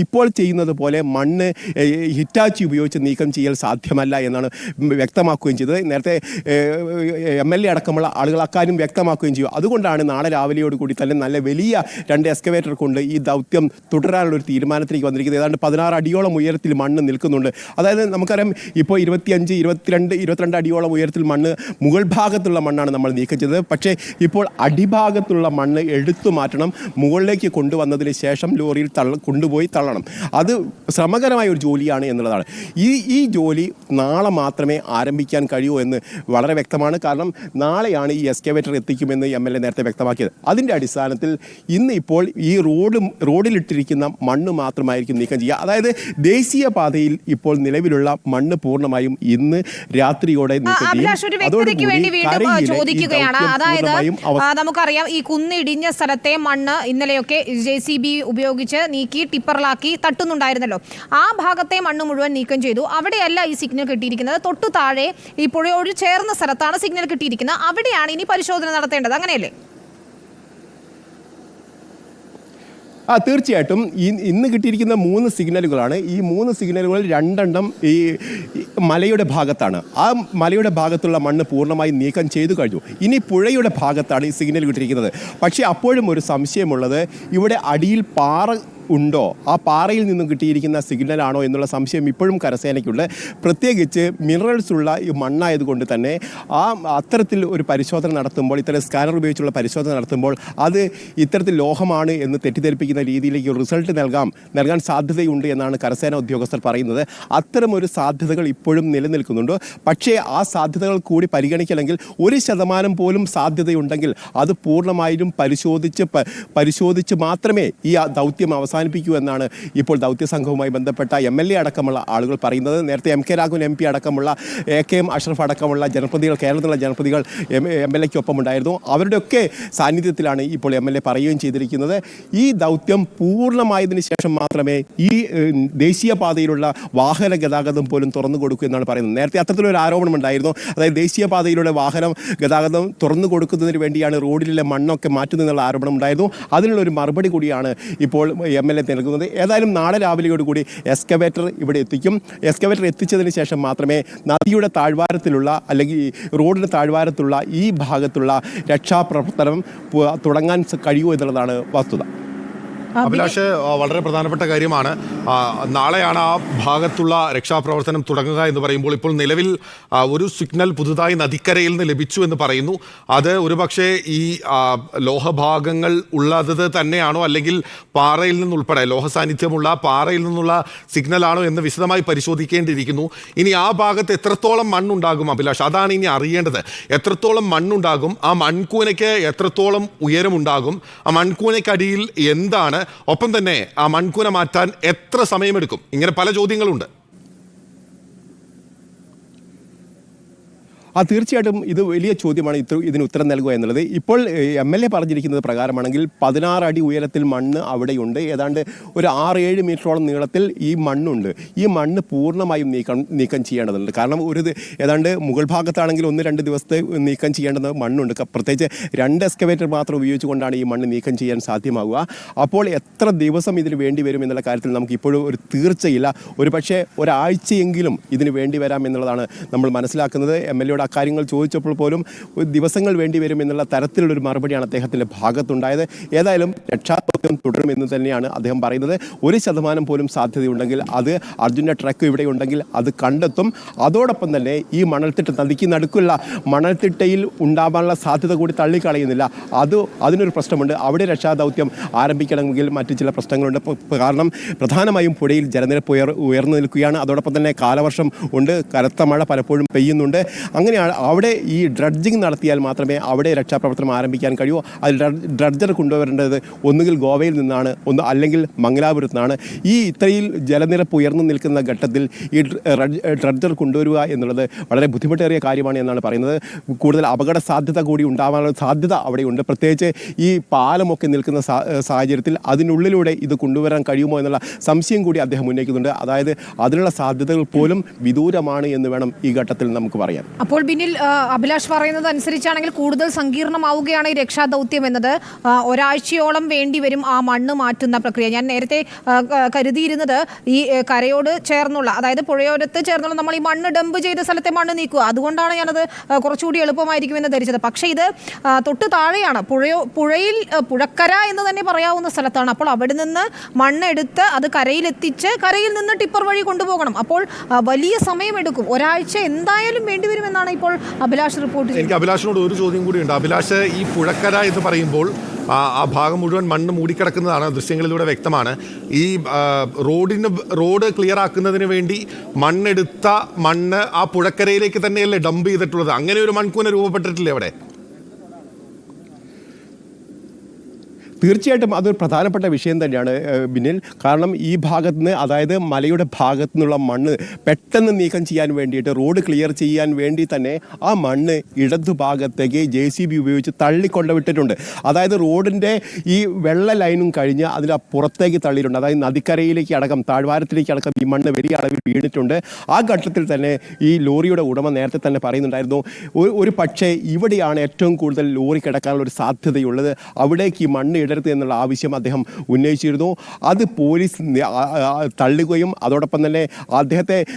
ഇപ്പോൾ ചെയ്യുന്നത് പോലെ മണ്ണ് ഹിറ്റാച്ചി ഉപയോഗിച്ച് നീക്കം ചെയ്യൽ സാധ്യമല്ല എന്നാണ് വ്യക്തമാക്കുകയും ചെയ്തത്. നേരത്തെ MLA അടക്കമുള്ള ആളുകൾ അക്കാര്യം വ്യക്തമാക്കുകയും ചെയ്യും. അതുകൊണ്ടാണ് നാളെ രാവിലെയോടുകൂടി തന്നെ നല്ല വലിയ 2 എക്സ്കവേറ്റർ കൊണ്ട് ഈ ദൗത്യം തുടരാനുള്ള ഒരു തീരുമാനത്തിലേക്ക് വന്നിരിക്കുന്നത്. ഏതാണ്ട് 16 അടിയോളം ഉയരത്തിൽ മണ്ണ് നിൽക്കുന്നുണ്ട്. അതായത് നമുക്കറിയാം ഇപ്പോൾ 25, 22 അടിയോളം ഉയരത്തിൽ മണ്ണ് മുകൾ ഭാഗത്തുള്ള മണ്ണാണ് നമ്മൾ നീക്കം ചെയ്തത്. പക്ഷേ ഇപ്പോൾ അടിഭാഗത്തുള്ള മണ്ണ് എടുത്തു മാറ്റണം. മുകളിലേക്ക് കൊണ്ടുവന്നതിന് ശേഷം ലോറിയിൽ കൊണ്ടുപോയി തള്ളണം. അത് ശ്രമകരമായ ഒരു ജോലിയാണ് എന്നുള്ളതാണ്. ഈ ജോലി നാളെ മാത്രമേ ആരംഭിക്കാൻ കഴിയൂ എന്ന് വളരെ വ്യക്തമാണ്. കാരണം നാളെയാണ് ഈ എക്സ്കവേറ്റർ എത്തിക്കുമെന്ന് MLA നേരത്തെ വ്യക്തമാക്കിയത്. അതിൻ്റെ അടിസ്ഥാനത്തിൽ ഇന്ന് ഇപ്പോൾ ഈ റോഡിലിട്ടിരിക്കുന്ന മണ്ണ് മാത്രമായിരിക്കും നീക്കം ചെയ്യുക. അതായത് ദേശീയപാതയിൽ ഇപ്പോൾ നിലവിലുള്ള മണ്ണ് പൂർണ്ണമായും ഇന്ന് രാത്രിയോടെ നീക്കം ചോദിക്കുകയാണ്. അതായത് നമുക്കറിയാം ഈ കുന്നിടിഞ്ഞ സ്ഥലത്തെ മണ്ണ് ഇന്നലെയൊക്കെ JCB ഉപയോഗിച്ച് നീക്കി ടിപ്പറിലാക്കി തട്ടുന്നുണ്ടായിരുന്നല്ലോ. ആ ഭാഗത്തെ മണ്ണ് മുഴുവൻ നീക്കം ചെയ്തു. അവിടെയല്ല ഈ സിഗ്നൽ കിട്ടിയിരിക്കുന്നത്. തൊട്ടു താഴെ ഈ പുഴയോട് ചേർന്ന സ്ഥലത്താണ് സിഗ്നൽ കിട്ടിയിരിക്കുന്നത്. അവിടെയാണ് ഇനി പരിശോധന നടത്തേണ്ടത്. അങ്ങനെയല്ലേ? തീർച്ചയായിട്ടും ഇന്ന് കിട്ടിയിരിക്കുന്ന 3 സിഗ്നലുകളാണ്. ഈ 3 സിഗ്നലുകളിൽ 2 എണ്ണം ഈ മലയുടെ ഭാഗത്താണ്. ആ മലയുടെ ഭാഗത്തുള്ള മണ്ണ് പൂർണ്ണമായി നീക്കം ചെയ്തു കഴിഞ്ഞു. ഇനി പുഴയുടെ ഭാഗത്താണ് ഈ സിഗ്നൽ കിട്ടിയിരിക്കുന്നത്. പക്ഷേ അപ്പോഴും ഒരു സംശയമുള്ളത്, ഇവിടെ അടിയിൽ പാറ ഉണ്ടോ, ആ പാറയിൽ നിന്നും കിട്ടിയിരിക്കുന്ന സിഗ്നലാണോ എന്നുള്ള സംശയം ഇപ്പോഴും കരസേനയ്ക്കുണ്ട്. പ്രത്യേകിച്ച് മിനറൽസ് ഉള്ള ഈ മണ്ണായതുകൊണ്ട് തന്നെ അത്തരത്തിൽ ഒരു പരിശോധന നടത്തുമ്പോൾ, ഇത്തരം സ്കാനർ ഉപയോഗിച്ചുള്ള പരിശോധന നടത്തുമ്പോൾ അത് ഇത്തരത്തിൽ ലോഹമാണ് എന്ന് തെറ്റിദ്ധരിപ്പിക്കുന്ന രീതിയിലേക്ക് റിസൾട്ട് നൽകാൻ സാധ്യതയുണ്ട് എന്നാണ് കരസേന ഉദ്യോഗസ്ഥർ പറയുന്നത്. അത്തരം ഒരു സാധ്യതകൾ ഇപ്പോഴും നിലനിൽക്കുന്നുണ്ട്. പക്ഷേ ആ സാധ്യതകൾ കൂടി പരിഗണിക്കണമെങ്കിൽ 1% പോലും സാധ്യതയുണ്ടെങ്കിൽ അത് പൂർണ്ണമായും പരിശോധിച്ച് മാത്രമേ ഈ ദൗത്യം അവസാനിപ്പിക്കൂ എന്നാണ് ഇപ്പോൾ ദൗത്യസംഘവുമായി ബന്ധപ്പെട്ട MLA അടക്കമുള്ള ആളുകൾ പറയുന്നത്. നേരത്തെ MK രാഘവൻ MP അടക്കമുള്ള AKM അഷ്റഫ് അടക്കമുള്ള ജനപ്രതിനിധികൾ, കേരളത്തിലുള്ള ജനപ്രതിനിധികൾ MLAയ്ക്കൊപ്പം ഉണ്ടായിരുന്നു. അവരുടെയൊക്കെ സാന്നിധ്യത്തിലാണ് ഇപ്പോൾ MLA പറയുകയും ചെയ്തിരിക്കുന്നത്. ഈ ദൗത്യം പൂർണ്ണമായതിനു ശേഷം മാത്രമേ ഈ ദേശീയപാതയിലുള്ള വാഹന ഗതാഗതം പോലും തുറന്നു കൊടുക്കൂ എന്നാണ് പറയുന്നത്. നേരത്തെ അത്തരത്തിലൊരു ആരോപണം ഉണ്ടായിരുന്നു. അതായത് ദേശീയപാതയിലൂടെ വാഹന ഗതാഗതം തുറന്നു കൊടുക്കുന്നതിന് വേണ്ടിയാണ് റോഡിലെ മണ്ണൊക്കെ മാറ്റുന്നതെന്നുള്ള ആരോപണം ഉണ്ടായിരുന്നു. അതിനുള്ളൊരു മറുപടി കൂടിയാണ് ഇപ്പോൾ MLA നൽകുന്നത്. ഏതായാലും നാളെ രാവിലെയോടുകൂടി എക്സ്കവേറ്റർ ഇവിടെ എത്തിക്കും. എക്സ്കവേറ്റർ എത്തിച്ചതിന് ശേഷം മാത്രമേ നദിയുടെ താഴ്വാരത്തിലുള്ള അല്ലെങ്കിൽ റോഡിൻ്റെ താഴ്വാരത്തുള്ള ഈ ഭാഗത്തുള്ള രക്ഷാപ്രവർത്തനം തുടങ്ങാൻ കഴിയൂ എന്നുള്ളതാണ് വസ്തുത. അഭിലാഷ്, വളരെ പ്രധാനപ്പെട്ട കാര്യമാണ്. നാളെയാണ് ആ ഭാഗത്തുള്ള രക്ഷാപ്രവർത്തനം തുടങ്ങുക എന്ന് പറയുമ്പോൾ ഇപ്പോൾ നിലവിൽ ഒരു സിഗ്നൽ പുതുതായി നദിക്കരയിൽ നിന്ന് ലഭിച്ചു എന്ന് പറയുന്നു. അത് ഒരുപക്ഷെ ഈ ലോഹഭാഗങ്ങൾ ഉള്ളത് തന്നെയാണോ, അല്ലെങ്കിൽ പാറയിൽ നിന്നുൾപ്പെടെ ലോഹ സാന്നിധ്യമുള്ള പാറയിൽ നിന്നുള്ള സിഗ്നലാണോ എന്ന് വിശദമായി പരിശോധിക്കേണ്ടിയിരിക്കുന്നു. ഇനി ആ ഭാഗത്ത് എത്രത്തോളം മണ്ണുണ്ടാകും അഭിലാഷ്? അതാണ് ഇനി അറിയേണ്ടത്. എത്രത്തോളം മണ്ണുണ്ടാകും, ആ മൺകൂനയ്ക്ക് എത്രത്തോളം ഉയരമുണ്ടാകും, ആ മൺകൂനയ്ക്കടിയിൽ എന്താണ്, ഒപ്പം തന്നെ ആ മൺകൂന മാറ്റാൻ എത്ര സമയമെടുക്കും? ഇങ്ങനെ പല ചോദ്യങ്ങളുണ്ട്. തീർച്ചയായിട്ടും ഇത് വലിയ ചോദ്യമാണ്. ഇതിന് ഉത്തരം നൽകുക എന്നുള്ളത്. ഇപ്പോൾ MLA പറഞ്ഞിരിക്കുന്നത് പ്രകാരമാണെങ്കിൽ 16 അടി ഉയരത്തിൽ മണ്ണ് അവിടെയുണ്ട്. ഏതാണ്ട് ഒരു 6-7 മീറ്ററോളം നീളത്തിൽ ഈ മണ്ണുണ്ട്. ഈ മണ്ണ് പൂർണ്ണമായും നീക്കം ചെയ്യേണ്ടതുണ്ട്. കാരണം ഏതാണ്ട് മുകൾ ഭാഗത്താണെങ്കിൽ 1-2 ദിവസത്തെ നീക്കം ചെയ്യേണ്ടത് മണ്ണുണ്ട്. പ്രത്യേകിച്ച് 2 എക്സ്കവേറ്റർ മാത്രം ഉപയോഗിച്ചുകൊണ്ടാണ് ഈ മണ്ണ് നീക്കം ചെയ്യാൻ സാധ്യമാവുക. അപ്പോൾ എത്ര ദിവസം ഇതിന് വേണ്ടി വരും എന്നുള്ള കാര്യത്തിൽ നമുക്ക് ഇപ്പോഴും ഒരു തീർച്ചയില്ല. ഒരു പക്ഷേ ഒരാഴ്ചയെങ്കിലും ഇതിന് വേണ്ടി വരാം എന്നുള്ളതാണ് നമ്മൾ മനസ്സിലാക്കുന്നത്. MLA കാര്യങ്ങൾ ചോദിച്ചപ്പോൾ പോലും ദിവസങ്ങൾ വേണ്ടി വരും എന്നുള്ള തരത്തിലുള്ളൊരു മറുപടിയാണ് അദ്ദേഹത്തിൻ്റെ ഭാഗത്തുണ്ടായത്. ഏതായാലും രക്ഷാദൗത്യം തുടരുമെന്ന് തന്നെയാണ് അദ്ദേഹം പറയുന്നത്. 1% പോലും സാധ്യതയുണ്ടെങ്കിൽ അത് അർജുൻ്റെ ട്രക്ക് ഇവിടെ ഉണ്ടെങ്കിൽ അത് കണ്ടെത്തും. അതോടൊപ്പം തന്നെ ഈ മണൽത്തിട്ട നദിക്ക് നടുക്കുള്ള മണൽത്തിട്ടയിൽ ഉണ്ടാവാനുള്ള സാധ്യത കൂടി തള്ളിക്കളയുന്നില്ല. അതിനൊരു പ്രശ്നമുണ്ട്. അവിടെ രക്ഷാദൗത്യം ആരംഭിക്കണമെങ്കിൽ മറ്റു ചില പ്രശ്നങ്ങളുണ്ട്. കാരണം പ്രധാനമായും പുഴയിൽ ജലനിരപ്പ് ഉയർന്നു നിൽക്കുകയാണ്. അതോടൊപ്പം തന്നെ കാലവർഷം ഉണ്ട്, കനത്ത മഴ പലപ്പോഴും പെയ്യുന്നുണ്ട്. അങ്ങനെയാണ് അവിടെ ഈ ഡ്രഡ്ജിങ് നടത്തിയാൽ മാത്രമേ അവിടെ രക്ഷാപ്രവർത്തനം ആരംഭിക്കാൻ കഴിയൂ. അതിൽ ഡ്രഡ്ജർ കൊണ്ടുവരേണ്ടത് ഒന്നുകിൽ ഗോവയിൽ നിന്നാണ്, അല്ലെങ്കിൽ മംഗലാപുരത്ത് നിന്നാണ്. ഈ ഇത്രയിൽ ജലനിരപ്പ് ഉയർന്നു നിൽക്കുന്ന ഘട്ടത്തിൽ ഈ ഡ്രഡ്ജർ കൊണ്ടുവരിക എന്നുള്ളത് വളരെ ബുദ്ധിമുട്ടേറിയ കാര്യമാണ് എന്നാണ് പറയുന്നത്. കൂടുതൽ അപകട സാധ്യത കൂടി ഉണ്ടാവാനുള്ള സാധ്യത അവിടെയുണ്ട്. പ്രത്യേകിച്ച് ഈ പാലമൊക്കെ നിൽക്കുന്ന സാഹചര്യത്തിൽ അതിനുള്ളിലൂടെ ഇത് കൊണ്ടുവരാൻ കഴിയുമോ എന്നുള്ള സംശയം കൂടി അദ്ദേഹം ഉന്നയിക്കുന്നുണ്ട്. അതായത് അതിനുള്ള സാധ്യതകൾ പോലും വിദൂരമാണ് എന്ന് വേണം ഈ ഘട്ടത്തിൽ നമുക്ക് പറയാം. അപ്പോൾ പിന്നിൽ അഭിലാഷ് പറയുന്നത് അനുസരിച്ചാണെങ്കിൽ കൂടുതൽ സങ്കീർണമാവുകയാണ് ഈ രക്ഷാദൗത്യം എന്നത്. ഒരാഴ്ചയോളം വേണ്ടിവരും ആ മണ്ണ് മാറ്റുന്ന പ്രക്രിയ. ഞാൻ നേരത്തെ കരുതിയിരുന്നത് ഈ കരയോട് ചേർന്നുള്ള, അതായത് പുഴയോരത്ത് ചേർന്നുള്ള നമ്മൾ ഈ മണ്ണ് ഡംപ് ചെയ്ത സ്ഥലത്തെ മണ്ണ് നീക്കുക, അതുകൊണ്ടാണ് ഞാനത് കുറച്ചുകൂടി എളുപ്പമായിരിക്കുമെന്ന് ധരിച്ചത്. പക്ഷേ ഇത് തൊട്ട് താഴെയാണ്, പുഴയിൽ പുഴക്കര എന്ന് തന്നെ പറയാവുന്ന സ്ഥലത്താണ്. അപ്പോൾ അവിടെ നിന്ന് മണ്ണെടുത്ത് അത് കരയിലെത്തിച്ച് കരയിൽ നിന്ന് ടിപ്പർ വഴി കൊണ്ടുപോകണം. അപ്പോൾ വലിയ സമയമെടുക്കും, ഒരാഴ്ച എന്തായാലും വേണ്ടിവരുമെന്നാണ് ഇപ്പോൾ അഭിലാഷ് റിപ്പോർട്ട് ചെയ്തത്. എനിക്ക് അഭിലാഷിനോട് ഒരു ചോദ്യം കൂടിയുണ്ട്. അഭിലാഷ്, ഈ പുഴക്കര എന്ന് പറയുമ്പോൾ ആ ഭാഗം മുഴുവൻ മണ്ണ് മൂടിക്കിടക്കുന്നതാണ്, ദൃശ്യങ്ങളിലൂടെ വ്യക്തമാണ്. ഈ റോഡ് ക്ലിയർ ആക്കുന്നതിന് വേണ്ടി മണ്ണെടുത്ത മണ്ണ് ആ പുഴക്കരയിലേക്ക് തന്നെയല്ലേ ഡംപ് ചെയ്തിട്ടുള്ളത്? അങ്ങനെ ഒരു മൺകൂന രൂപപ്പെട്ടിട്ടില്ലേ അവിടെ? തീർച്ചയായിട്ടും അതൊരു പ്രധാനപ്പെട്ട വിഷയം തന്നെയാണ് ബിനിൽ. കാരണം ഈ ഭാഗത്ത് നിന്ന്, അതായത് മലയുടെ ഭാഗത്തു നിന്നുള്ള മണ്ണ് പെട്ടെന്ന് നീക്കം ചെയ്യാൻ വേണ്ടിയിട്ട്, റോഡ് ക്ലിയർ ചെയ്യാൻ വേണ്ടി തന്നെ ആ മണ്ണ് ഇടതുഭാഗത്തേക്ക് JCB ഉപയോഗിച്ച് തള്ളിക്കൊണ്ടുവിട്ടിട്ടുണ്ട്. അതായത് റോഡിൻ്റെ ഈ വെള്ള ലൈനും കഴിഞ്ഞ് അതിന് പുറത്തേക്ക് തള്ളിയിട്ടുണ്ട്. അതായത് നദിക്കരയിലേക്ക് അടക്കം, താഴ്വാരത്തിലേക്ക് അടക്കം ഈ മണ്ണ് വലിയ അളവിൽ വീണിട്ടുണ്ട്. ആ ഘട്ടത്തിൽ തന്നെ ഈ ലോറിയുടെ ഉടമ നേരത്തെ തന്നെ പറയുന്നുണ്ടായിരുന്നു, ഒരു പക്ഷേ ഇവിടെയാണ് ഏറ്റവും കൂടുതൽ ലോറി കിടക്കാനുള്ള ഒരു സാധ്യതയുള്ളത്, അവിടേക്ക് ഈ മണ്ണ് ഇടരുത് എന്നുള്ള ആവശ്യം അദ്ദേഹം ഉന്നയിച്ചിരുന്നു. അത് പോലീസ് തള്ളുകയും അതോടൊപ്പം തന്നെ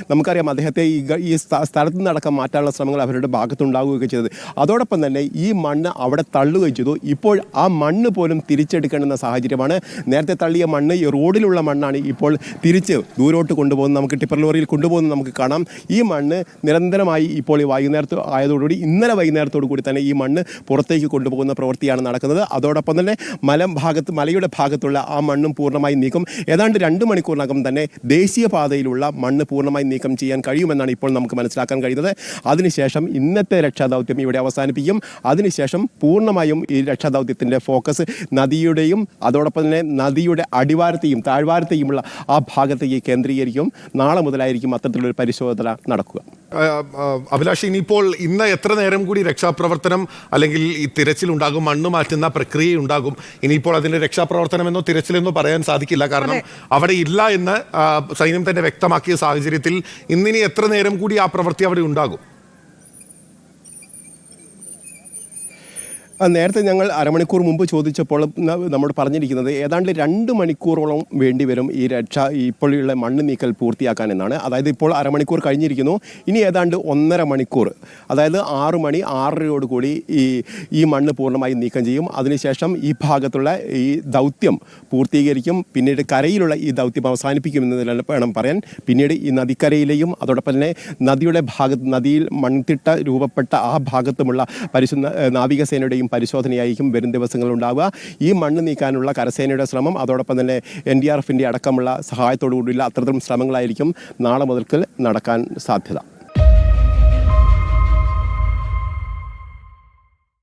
നമുക്കറിയാം അദ്ദേഹത്തെ ഈ സ്ഥലത്ത് നിന്നടക്കം മാറ്റാനുള്ള ശ്രമങ്ങൾ അവരുടെ ഭാഗത്തുണ്ടാവുകയൊക്കെ ചെയ്തത്. അതോടൊപ്പം തന്നെ ഈ മണ്ണ് അവിടെ തള്ളുകയും ചെയ്തു. ഇപ്പോൾ ആ മണ്ണ് പോലും തിരിച്ചെടുക്കേണ്ടുന്ന സാഹചര്യമാണ്. നേരത്തെ തള്ളിയ മണ്ണ്, ഈ റോഡിലുള്ള മണ്ണാണ് ഇപ്പോൾ തിരിച്ച് ദൂരോട്ട് കൊണ്ടുപോകുന്നത്, നമുക്ക് ടിപ്പർ ലോറിയിൽ കൊണ്ടുപോകുന്നത് നമുക്ക് കാണാം. ഈ മണ്ണ് നിരന്തരമായി ഇപ്പോൾ ഈ വൈകുന്നേരത്ത് ആയതോടുകൂടി, ഇന്നലെ വൈകുന്നേരത്തോടു കൂടി തന്നെ ഈ മണ്ണ് പുറത്തേക്ക് കൊണ്ടുപോകുന്ന പ്രവൃത്തിയാണ് നടക്കുന്നത്. അതോടൊപ്പം തന്നെ മലയുടെ ഭാഗത്തുള്ള ആ മണ്ണും പൂർണ്ണമായി നീക്കം, ഏതാണ്ട് 2 മണിക്കൂറിനകം തന്നെ ദേശീയപാതയിലുള്ള മണ്ണ് പൂർണ്ണമായി നീക്കം ചെയ്യാൻ കഴിയുമെന്നാണ് ഇപ്പോൾ നമുക്ക് മനസ്സിലാക്കാൻ കഴിയുന്നത്. അതിനുശേഷം ഇന്നത്തെ രക്ഷാദൗത്യം ഇവിടെ അവസാനിപ്പിക്കും. അതിനുശേഷം പൂർണ്ണമായും ഈ രക്ഷാദൗത്യത്തിൻ്റെ ഫോക്കസ് നദിയുടെയും അതോടൊപ്പം തന്നെ നദിയുടെ അടിവാരത്തെയും താഴ്വാരത്തെയുമുള്ള ആ ഭാഗത്തേക്ക് കേന്ദ്രീകരിക്കും. നാളെ മുതലായിരിക്കും അത്തരത്തിലൊരു പരിശോധന നടക്കുക. അഭിലാഷ്, ഇന്ന് എത്ര നേരം കൂടി രക്ഷാപ്രവർത്തനം അല്ലെങ്കിൽ ഈ തിരച്ചിലുണ്ടാകും, മണ്ണ് മാറ്റുന്ന പ്രക്രിയ ഉണ്ടാകും? ഇനിയിപ്പോൾ അതിന്റെ രക്ഷാപ്രവർത്തനമെന്നോ തിരച്ചിലെന്നോ പറയാൻ സാധിക്കില്ല, കാരണം അവിടെ ഇല്ല എന്ന് സൈന്യം തന്നെ വ്യക്തമാക്കിയ സാഹചര്യത്തിൽ ഇന്നിനി എത്ര നേരം കൂടി ആ പ്രവൃത്തി അവിടെ ഉണ്ടാകും? നേരത്തെ ഞങ്ങൾ അരമണിക്കൂർ മുമ്പ് ചോദിച്ചപ്പോൾ നമ്മൾ പറഞ്ഞിരിക്കുന്നത് ഏതാണ്ട് 2 മണിക്കൂറോളം വേണ്ടിവരും ഈ ഇപ്പോഴുള്ള മണ്ണ് നീക്കൽ പൂർത്തിയാക്കാൻ എന്നാണ്. അതായത് ഇപ്പോൾ അരമണിക്കൂർ കഴിഞ്ഞിരിക്കുന്നു, ഇനി ഏതാണ്ട് 1.5 മണിക്കൂർ, അതായത് 6 മണി 6:30 കൂടി ഈ മണ്ണ് പൂർണ്ണമായി നീക്കം ചെയ്യും. അതിനുശേഷം ഈ ഭാഗത്തുള്ള ഈ ദൗത്യം പൂർത്തീകരിക്കും. പിന്നീട് കരയിലുള്ള ഈ ദൗത്യം അവസാനിപ്പിക്കുമെന്ന് വേണം പറയാൻ. പിന്നീട് ഈ നദിക്കരയിലെയും അതോടൊപ്പം തന്നെ നദിയിൽ മൺതിട്ട രൂപപ്പെട്ട ആ ഭാഗത്തുമുള്ള നാവികസേനയുടെയും പരിശോധനയായിരിക്കും വരും ദിവസങ്ങളിൽ ഉണ്ടാവുക. ഈ മണ്ണ് നീക്കാനുള്ള കരസേനയുടെ ശ്രമം, അതോടൊപ്പം തന്നെ NDRFിൻ്റെ അടക്കമുള്ള സഹായത്തോടു കൂടിയുള്ള അത്തരത്തിലും ശ്രമങ്ങളായിരിക്കും നാളെ മുതൽക്ക് നടക്കാൻ സാധ്യത.